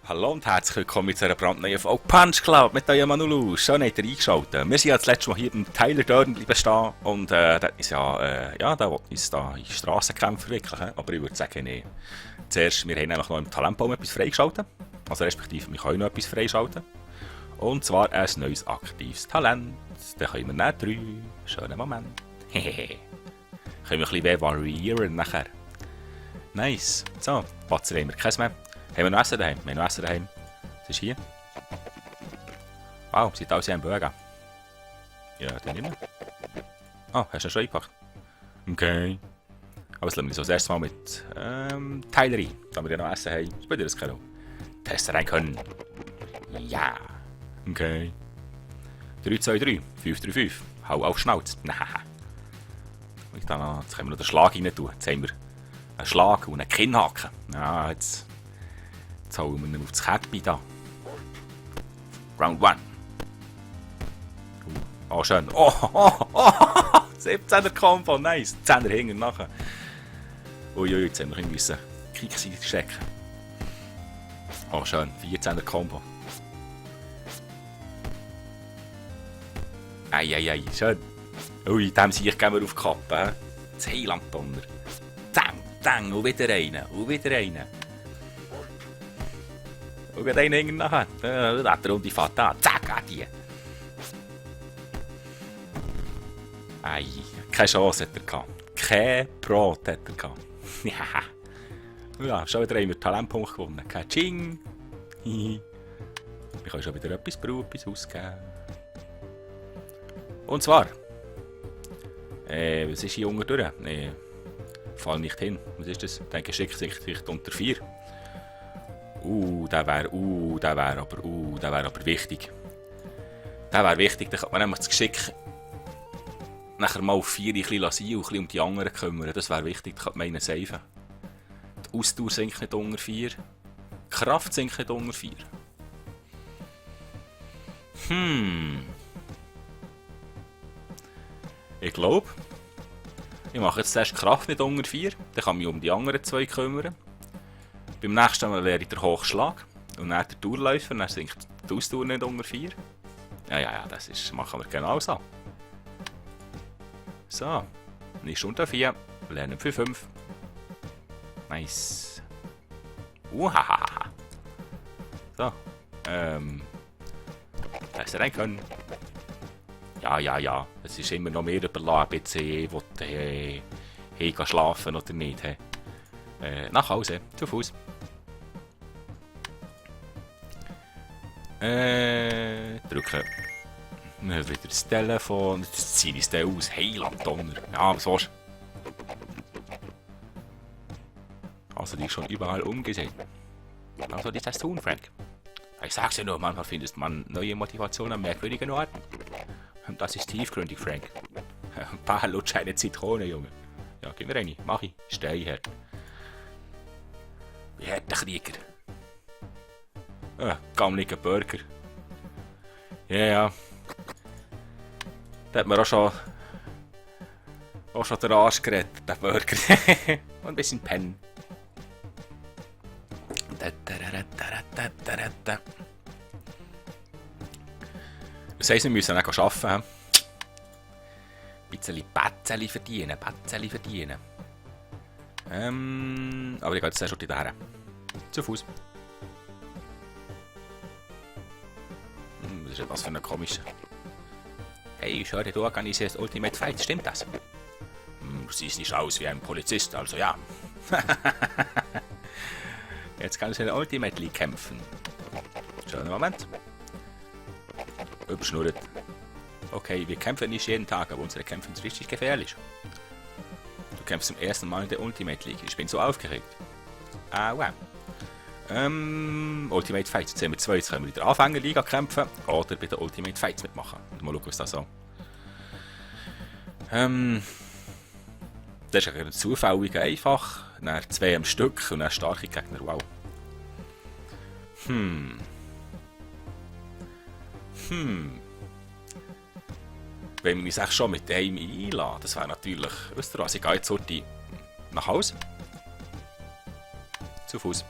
Hallo und herzlich willkommen zu einer brandneuen Folge Punch Club mit eurem Manulu. Schön, habt ihr eingeschaltet. Wir sind ja das letzte Mal hier beim Tyler Durden bleiben stehen und der ist der will uns da in Strassenkämpfe verwickeln. Aber ich würde sagen, nee. Zuerst, wir haben nämlich noch im Talentbaum etwas freigeschaltet. Also respektive, wir können noch etwas freischalten. Und zwar ein neues aktives Talent. Dann können wir nicht 3. Schönen Moment. Hehehe. Können wir ein bisschen variieren nachher. Nice. So, Batterie haben wir keins mehr. Haben wir noch Essen daheim? Wir haben noch Essen daheim. Was ist hier? Wow, sieht aus wie ein Burger. Ja, den nicht mehr. Ah, hast du ihn schon eingepackt? Okay. Aber das lassen wir so das erste Mal mit Tyler ein, damit wir ja noch Essen haben. Das würde das können. Testen rein können. Ja. Okay. 3, 2, 3. 5, 3, 5. Hau auf Schnauze. Nein. Jetzt können wir noch den Schlag rein tun. Jetzt haben wir einen Schlag und einen Kinnhaken. Ja, jetzt hauen wir ihn auf das Käppi da. Round 1. Oh, schön. Oh, 17er Combo, nice. 10er hinten nachher. Uiui, jetzt haben wir irgendwie Kicks stecken. Oh, schön. 14er Combo. Eieiei, schön. Ui, dem sehe ich gerne auf die Kappe. Das Heilanddonner. Dang, und wieder einen. Und wieder einen. Und wieder einen hinten nachher. Da hat er um die Fahrt an. Zack, an die. Ei, keine Chance hat er gehabt. Kein Brot hat er gehabt. Ja, schon wieder haben wir Talentpunkt gewonnen. Katsching. Wir können schon wieder etwas ausgeben. Und zwar. Was ist hier unten durch? Fall nicht hin. Was ist das? Ich denke, schickt sich unter 4. Der wäre aber wichtig. Der wäre wichtig, dann kann man nämlich das Geschick nachher mal auf 4 ein bisschen lassen und ein bisschen um die anderen kümmern. Das wäre wichtig, da kann man einen saven. Die Ausdauer sinkt nicht unter 4. Die Kraft sinkt nicht unter 4. Ich glaube, ich mache jetzt zuerst Kraft nicht unter 4, dann kann ich mich um die anderen 2 kümmern. Beim nächsten Mal wäre ich der Hochschlag und dann der Dauerläufer, dann sinkt die Ausdauer nicht unter 4. Ja, das machen wir genau so. So, nicht unter 4, lernen für 5. Nice. Uhahaha. So, hast du rein können? Ja. Es ist immer noch mehr überlassen, ob ich will schlafen oder nicht. Nach Hause, zu Fuß. Drücken. Wieder das Telefon. Jetzt ziehe ich es aus. Heilanddonner. Ja, was willst du? Also, die ist schon überall umgesehen. Was soll ich das tun, Frank? Ich sag's ja nur, manchmal findest man neue Motivationen an merkwürdigen Orten. Und das ist tiefgründig, Frank. Ein paar lutsch eine Zitrone, Junge. Ja, gib mir eine. Mach ich. Steinhart. Wie hat der Krieger? Gammeliger Burger. Ja. Da hat mir auch schon den Arsch gerettet, der Burger. Und ein bisschen pennen. Das heisst, wir müssen auch arbeiten. Ein bisschen Pätzeli verdienen. Aber ich gehe jetzt erst daher. Zu Fuß. Was ist denn das für ein komischer? Hey, ich höre, du organisierst Ultimate Fight, stimmt das? Du siehst nicht aus wie ein Polizist, also ja. Jetzt kannst du in der Ultimate League kämpfen. Schöner Moment. Überschnurrt. Okay, wir kämpfen nicht jeden Tag, aber unsere Kämpfe sind richtig gefährlich. Du kämpfst zum ersten Mal in der Ultimate League. Ich bin so aufgeregt. Wow. Ultimate Fights. Jetzt haben wir 2. Jetzt können wir in der Anfängerliga kämpfen oder bei der Ultimate Fights mitmachen. Mal schauen, was das so. Das ist ja zufällig einfach. Dann 2 am Stück und dann starke Gegner. Wow. Wenn wir uns echt schon mit dem einladen, das wäre natürlich. Wisst ihr was? Ich gehe jetzt heute nach Hause. Zu Fuß.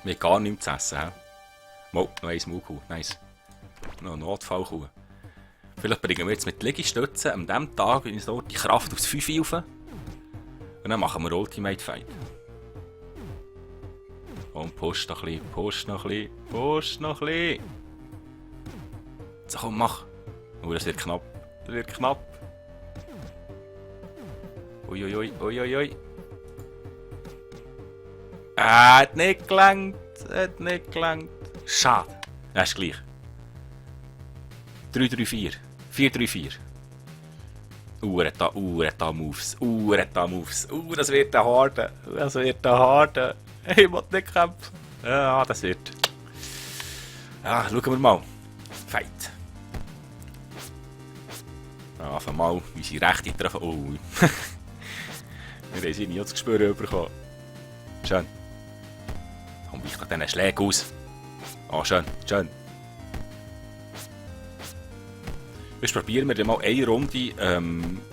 Wir haben gar nichts zu essen. He? Mal, noch eins Maulkuh. Nice. Noch eine Notfallkuh. Vielleicht bringen wir jetzt mit Liegestützen an diesem Tag die Kraft aufs 5 rauf. Und dann machen wir Ultimate Fight. Und push noch ein bisschen, push noch ein bisschen, push noch ein bisschen. So komm, mach. Oh, das wird knapp. Das wird knapp. Uiuiui, uiuiui. Hat nicht gelangt. Hat nicht gelangt. Schade. Das ist gleich. 3-3-4. 4-3-4. Er hat da Moves. Er hat da Moves. Das wird ein harter. Das wird ein harter. Ich will nicht kämpfen. Ja, das wird. Ja, schauen wir mal. Fight. Ja, einfach mal unsere Rechte treffen. Oh. Wir haben sie nie das Gespür bekommen. Schön. Komm, ich diesen Schlägen aus. Oh, schön, schön. Jetzt probieren wir mal eine Runde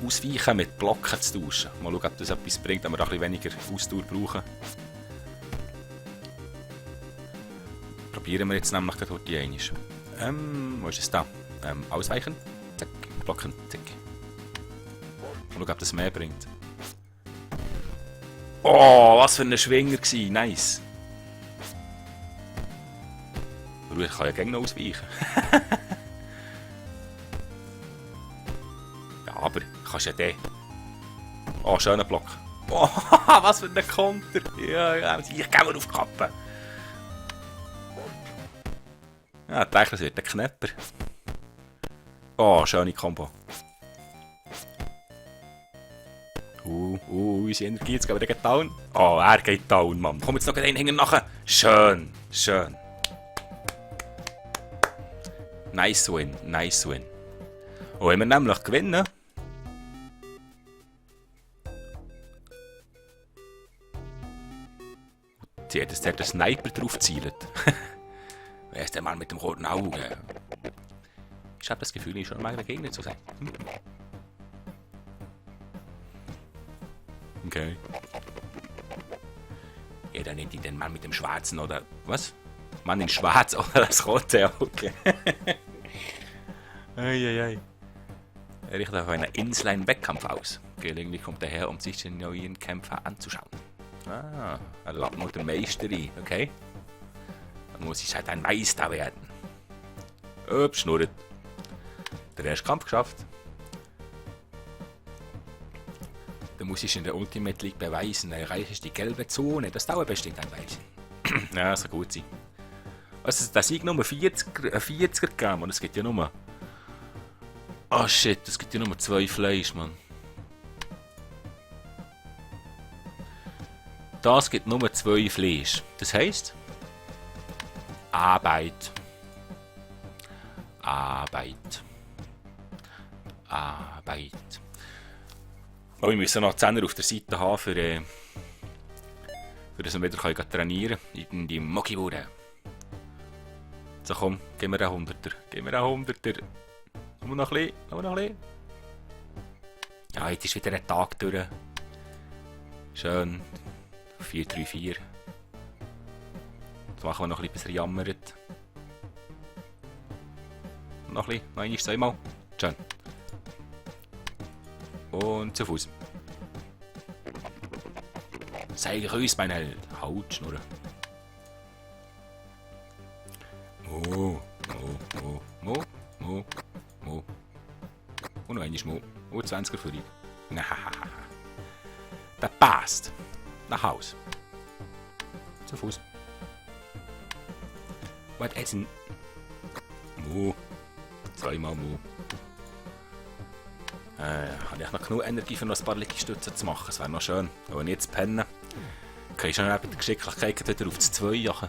ausweichen mit Blocken zu tauschen. Mal schauen, ob das etwas bringt, wenn wir ein bisschen weniger Ausdauer brauchen. Probieren wir jetzt nämlich gerade die einmal. Wo ist es da? Ausweichen. Zack. Blocken. Zack. Mal schauen, ob das mehr bringt. Oh, was für ein Schwinger gewesen. Nice. Ich kann ja gerne noch ausweichen. Ja, aber kannst ja den. Oh, schöner Block. Oh, was für ein Konter. Ja, ich gehe mal auf die Kappe. Ja, ich denke, das wird ein Knepper. Oh, schöne Combo. Unsere Energie, jetzt gehen wir gegen down. Oh, er geht down, Mann. Komm jetzt noch einen Hänger nachher. Schön, schön. Nice win, nice win. Oh, wenn wir nämlich gewinnen. Sie hat jetzt der Sniper drauf gezielt. Wer ist der Mann mit dem roten Auge? Ich habe das Gefühl, ich schon mal der Gegner zu sein. Okay. Ja, dann nennt ihn den Mann mit dem schwarzen oder was? Mann in schwarz oder das rote Auge. Eieiei. Er richtet auf einer Insel einen Wettkampf aus. Gelegentlich kommt er her, um sich den neuen Kämpfer anzuschauen. Ah, er lädt nur den Meister ein, okay? Dann muss ich halt ein Meister werden. Ups, schnurrt. Der erste Kampf geschafft. Dann muss ich in der Ultimate League beweisen, erreiche ich die gelbe Zone. Das dauert bestimmt ein Weilchen. Ja, das kann gut sein. Was ist der Sieg Nummer 40er gegeben? Und es gibt ja nur. Oh shit, es gibt ja nur 2 Fleisch, Mann. Das gibt nur 2 Fleisch. Das heisst. Arbeit. Arbeit. Arbeit. Oh, wir müssen noch 10er auf der Seite haben, für dass wir wieder trainieren können. In die Mokibude. So komm, gib mir einen 100er. Gib mir einen 100er. Nur noch ein bisschen. Ja, jetzt ist wieder ein Tag durch. Schön. 4-3-4. Jetzt machen wir noch ein bisschen, bis er jammert. Noch ein bisschen. Noch einmal, zweimal. Schön. Und zu Fuß. Zeige uns, mein Held. Haut, Schnurren. Mo. Und noch einmal Mo. Und 20er für ihn. Das passt. Nach Haus. Zu Fuß. Was essen? Mo. Zweimal Mo. Habe ich noch genug Energie für noch ein paar Liegestützen zu machen? Das wäre noch schön. Aber wenn ich jetzt penne, kann ich schon neben der Geschicklichkeit wieder auf das 2 jagen.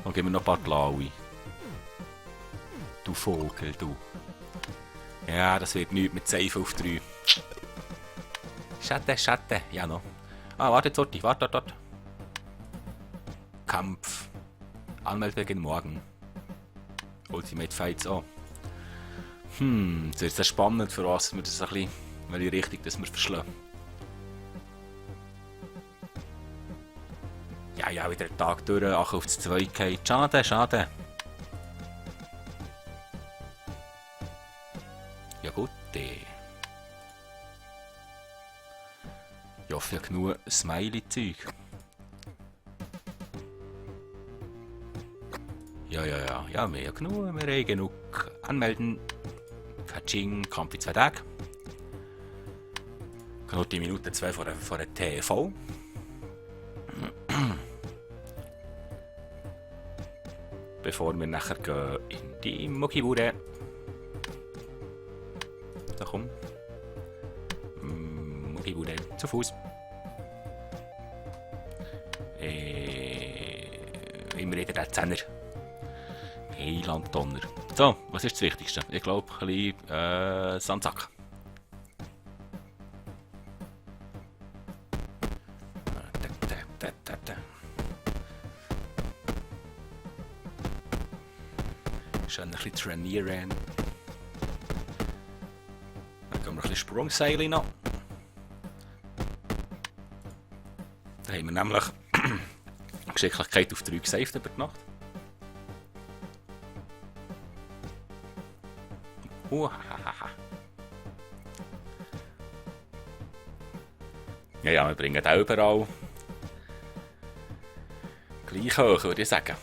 Dann geben wir noch ein paar blaue. Du Vogel, du. Ja, das wird nichts mit Seife auf 3. Schatte. Ja, noch. Ah, warte, Zotti, warte dort. Kampf. Anmeldebeginn morgen. Ultimate Fights auch. Das wird sehr spannend für uns, dass wir das ein bisschen, welche Richtung dass wir verschlagen. Ja, wieder einen Tag durch, 8 auf das 2 geht. Schade, schade. Ja gut, ich hoffe, genug Smiley-Zeug. Ja, wir haben genug, wir haben genug. Anmelden. Katsching, Kampf in 2 Tagen. Noch die Minute 2 vor der TV. Bevor wir nachher gehen in die Muckibude. Da komm. Muckibude zu Fuß. Immer wieder der Zehner. Heiland-Donner. So, was ist das Wichtigste? Ich glaube, ein bisschen Sandsack. Schön ein bisschen trainieren. Dann gehen wir ein bisschen Sprungseilen noch. Da haben wir nämlich Geschicklichkeit auf 3 gesaved über die Nacht. Ja, wir bringen auch überall gleich hoch, würde ich sagen.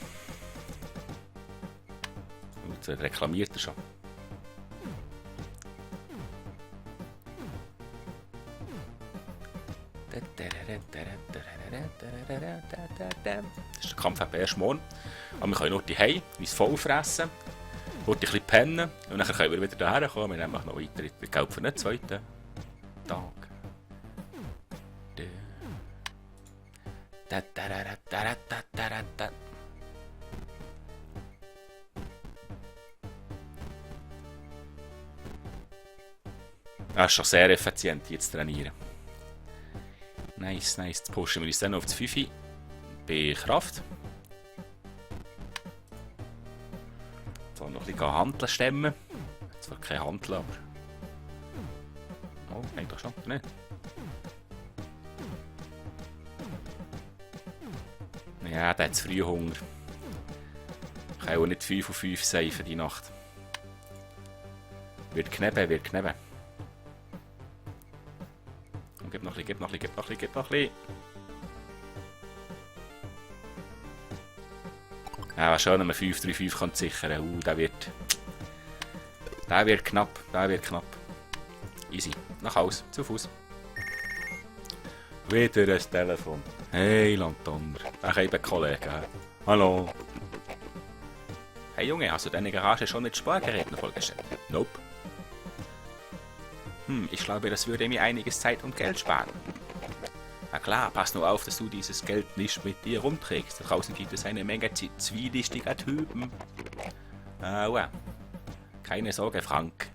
Und reklamiert er schon. Das ist der Kampf eben erst morgen. Aber wir können nur die Hause, uns voll fressen, ein bisschen pennen und dann können wir wieder hierher kommen. Wir nehmen noch weiter. Ich glaube für den 2. Tag. Das ist schon sehr effizient, jetzt zu trainieren. Nice. Jetzt pushen wir uns dann auf das 5 bei Kraft. So, noch ein bisschen Hanteln stemmen. Zwar kein Hanteln, aber... Oh, nein, doch schon, nicht? Ja, der hat zu früh Hunger. Ich kann auch nicht 5 auf 5 sein für die Nacht. Wird kneben. Und gib noch ein bisschen. Ja, was schön, wenn man 5-3-5 kann sichern. Der wird knapp. Easy. Nach Hause, zu Fuß. Wieder ein Telefon. Hey, Landtonner. Ach, ich bin Kollege. Hallo. Hey Junge, hast du deine Garage schon mit Spargeräten vollgestellt? Nope. Ich glaube, das würde mir einiges Zeit und Geld sparen. Na klar, pass nur auf, dass du dieses Geld nicht mit dir rumträgst. Da draußen gibt es eine Menge zwielichtiger Typen. Aua. Keine Sorge, Frank.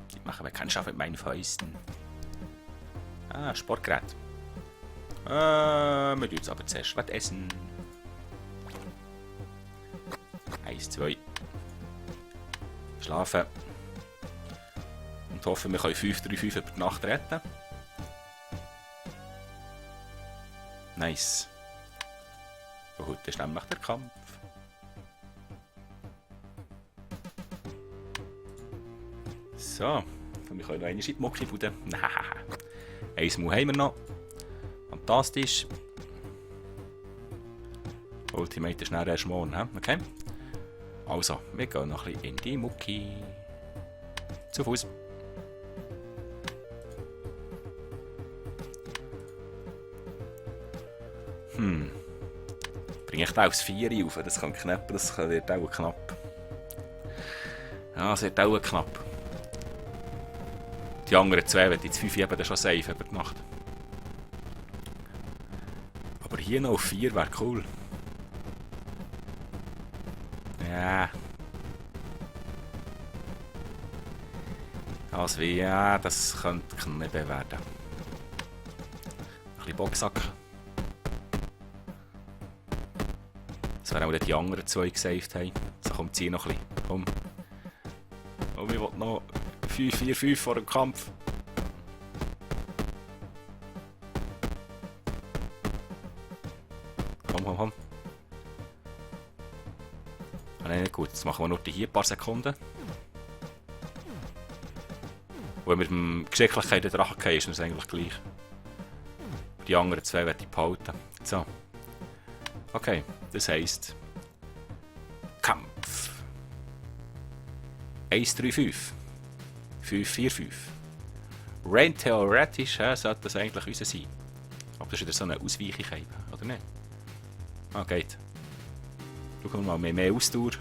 Ich mache Bekanntschaft mit meinen Fäusten. Sportgerät. Wir tun jetzt aber zuerst was essen. 1, 2. Schlafen. Und hoffen, wir können 5-3-5 über die Nacht retten. Nice. So, heute ist nämlich der Kampf. So. Wir können noch eine Schitmuckli buchen. Eins Mu haben wir noch. Fantastisch. Ultimate ist schnell erst morgen, okay? Also, wir gehen noch ein bisschen in die Mucki. Zu Fuß. Bringe ich da aufs 4 auf? Das kann knapp, das wird auch knapp. Ja, es wird auch knapp. Die anderen 2 werden jetzt 5 eben schon safe über die Nacht. Aber hier noch auf 4 wäre cool. Ja. Also wie, ja, das könnte knapp werden. Ein bisschen Boxsack. Das wären auch die anderen 2 gesaved haben. So, komm, zieh noch ein bisschen. Komm. Oh, wir wollen noch 5-4-5 vor dem Kampf. komm. Ah, nein, nicht gut. Jetzt machen wir nur hier ein paar Sekunden. Und wenn wir mit dem Geschicklichkeit der Drache gehen, ist es eigentlich gleich. Die anderen zwei werde ich behalten. So. Okay, das heisst... Kampf. 1-3-5. 5-4-5. Rein theoretisch sollte das eigentlich unser sein. Aber das ist wieder so eine Ausweichung, oder nicht? Ah, geht. Schauen wir mal, mehr Ausdauer.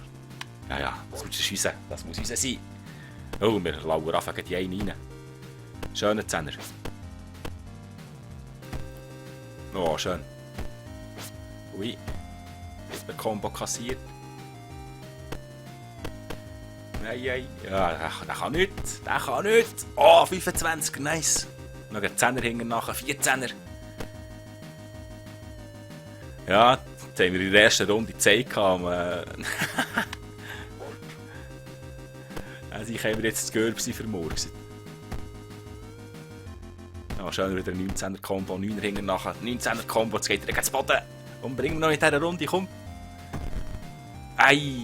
Ja, das muss unser. Das muss unser sein. Oh, wir lauern einfach die eine rein. Schöner Zehner. Oh, schön. Ui. Jetzt ein Combo kassiert. Nein. Ja, der kann nichts. Der kann nichts. Oh, 25. Nice. Noch ein 10er hinten nachher. 14er. Ja, jetzt haben wir in der ersten Runde Zeit gehabt. Also ich habe jetzt das Görbsi vermurkst. Ja, schön wieder ein 19er Combo, 9er hinten nachher. 19er Combo, jetzt geht er gegen den Boden. Und bringen wir noch in dieser Runde, komm. Ei!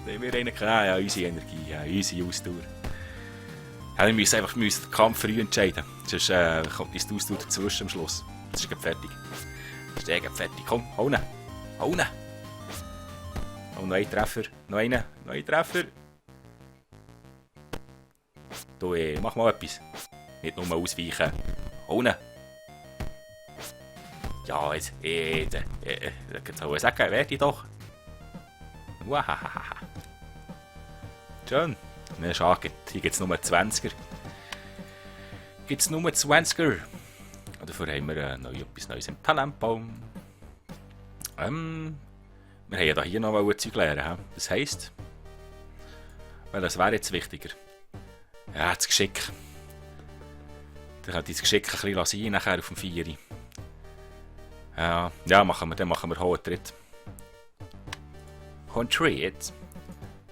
Da haben wir einen gehabt. Ja, unsere Energie, ja, unsere Ausdauer. Ja, wir müssen einfach den Kampf früh entscheiden. Sonst kommt die Ausdauer dazwischen am Schluss. Das ist fertig. Das ist fertig. Komm, hau ihn. Hau ihn. Und noch ein Treffer. Noch einen Treffer. Du, mach mal etwas. Nicht nur ausweichen. Hau ihn. Ja, jetzt. Das soll ich sagen, werde doch. Wahahaha. Schön. Ne, schade, hier gibt es nur 20er. Und dafür haben wir etwas Neues im Talentbaum. Wir haben ja hier noch ein Zeug lernen. Das heisst, weil das wäre jetzt wichtiger. Ja, das Geschick. Dann kann das Geschick ein bisschen sein, nachher auf dem 4. Ja, dann machen wir hohen Tritt. Tritt.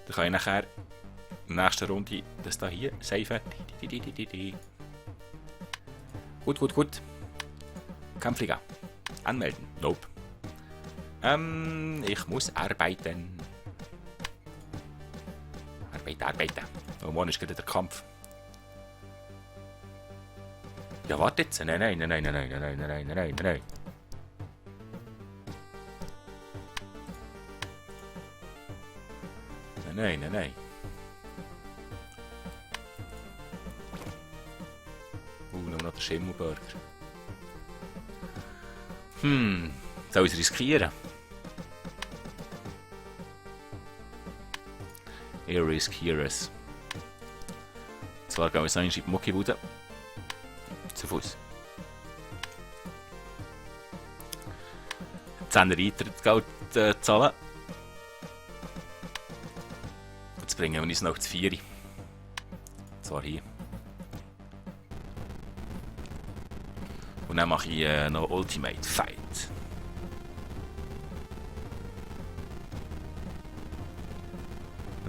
Dann kann ich nachher in der nächsten Runde das hier safen. Gut. Kampfliga. Anmelden. Nope. Ich muss arbeiten. Arbeiten. Und morgen ist gerade der Kampf. Ja, warte jetzt. Nein. Nein. Nur noch der Schimmelburger. Soll ich es riskieren? Ich riskiere es. Zwar gehen wir so in die Muckibude. Zu Fuß. 10er Eintrittsgeld zahlen. Jetzt bringen wir uns noch zu 4. Zwar hier. Und dann mache ich noch Ultimate Fight.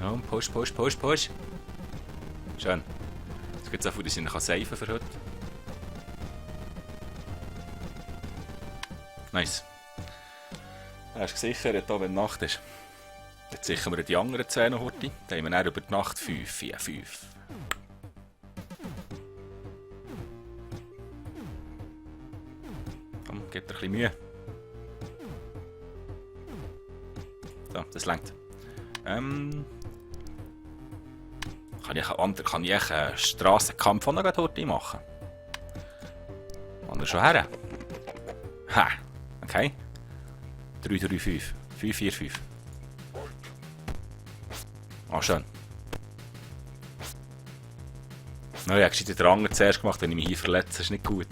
Ja, push. Schön. Jetzt gibt es auch, dass ich ihn safen für heute. Nice. Ja, hast du gesichert, wenn Nacht ist. Jetzt sichern wir die anderen 2 noch heute. Dann haben wir dann über die Nacht 5. Komm, gebt ein bisschen Mühe. So, das reicht. Kann ich einen Strassenkampf noch heute machen? Kann er schon her? Ha! Okay. 3-3-5. 5-4-5. Ah, schön. No, ich habe den Drang zuerst gemacht, wenn ich mich hier verletze. Das ist nicht gut.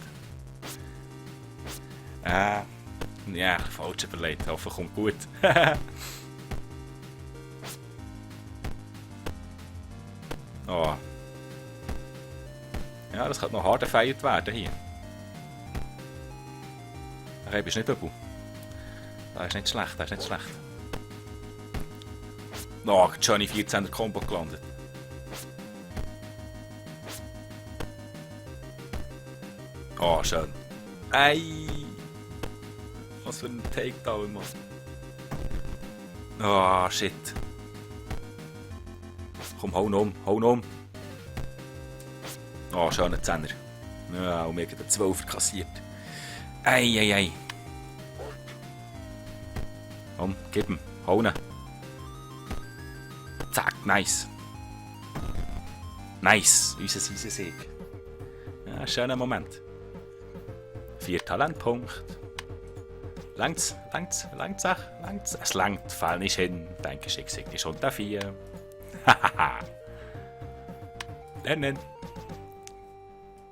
Ja, falsch überlegt. Hoffe, kommt gut. Oh. Ja, das könnte noch hart gefeiert werden hier. Okay, bist nicht übel. Das ist nicht schlecht. Oh, Johnny 14er Combo gelandet. Oh, schön. Ei. Was für ein Takedown, Mann. Ah, shit. Komm, hau ihn um, hau ihn um. Oh, schöner Zehner. Ja, und mir hat den 12er kassiert. Ei. Komm, gib ihm, hau ihn. Zack, nice. Nice, unser Sieg. Ja, schöner Moment. 4 Talentpunkte. Langt's? Es langt, fall nicht hin. Denke ich die schon da 4. Hahaha. Lernen.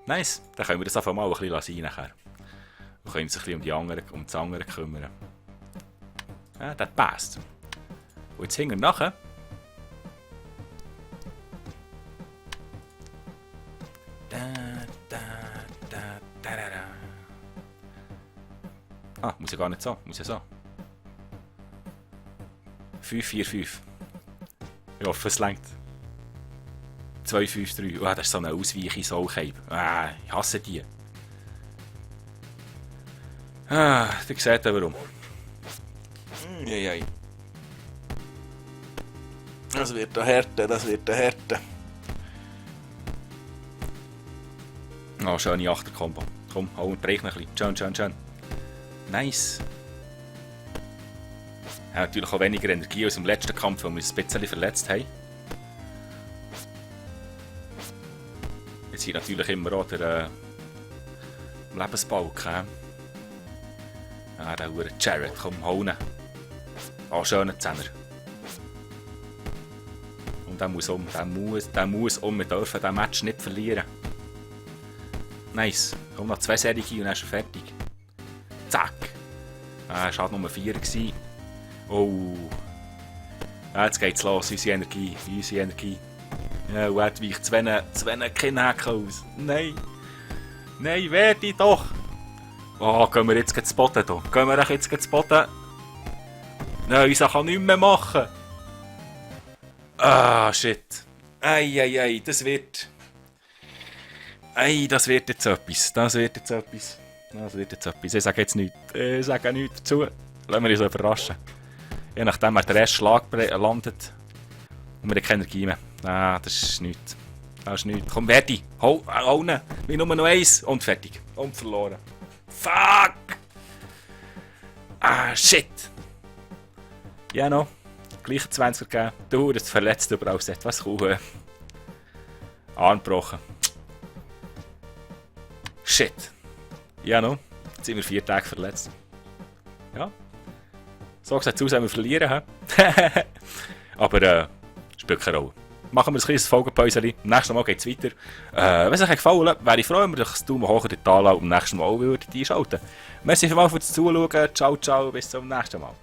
Nice, dann können wir das einfach mal ein bisschen sein nachher. Wir können uns ein bisschen um das andere kümmern. Ja, das passt. Und jetzt hingen wir nachher. Ah, muss ja gar nicht so, muss ja so. 5-4-5. Ich hoffe, es reicht. 2-5-3. Oh, das ist so eine ausweiche Soulcape. Ah, ich hasse die. Ah, ihr seht ja warum. Das wird eine Härte, Oh, schöne Achterkombo. Komm, hau und dreh noch ein bisschen. Schön. Nice. Er hat natürlich auch weniger Energie als im letzten Kampf, weil wir uns ein bisschen verletzt haben. Jetzt hier natürlich immer auch der Lebensbalken. Ah, der hure Jared, komm, hau ihn. Ah, schöner Zehner. Und der muss wir dürfen den Match nicht verlieren. Nice. Komm, noch 2 Serien und dann ist er fertig. Zack. Es war halt Nummer 4. Oh. Ja, jetzt geht's los, unsere Energie. Ja, und er weicht zwei Kinnhaken aus. Nein, werde doch. Oh, gehen wir jetzt spotten hier. Nein, ich kann nichts mehr machen. Ah, shit. Ei, das wird jetzt etwas. Ich sage jetzt nichts. Dazu. Lassen wir uns überraschen. Je nachdem, wer der erste Schlag landet und wir haben keine Energie mehr. Ah, das ist nichts. Komm, Verdi, hau ihn. Wie nur noch 1 und fertig. Und verloren. Fuck! Ah, shit! Ja, noch. Gleich 20er gegeben. Du, das verletzt überall. Was cool. Arm gebrochen. Shit. Ja, noch. Jetzt sind wir 4 Tage verletzt. Ja. So sieht es aus, wenn wir verlieren. Aber spielt keine Rolle. Machen wir ein kleines Folgenpäuschen. Nächstes Mal geht es weiter. Wenn es euch gefallen hat, wäre ich froh, wenn ihr das Daumen hoch oder Tal und beim nächsten Mal auch einschalten würdet. Merci vielmals fürs Zuschauen. Ciao, bis zum nächsten Mal.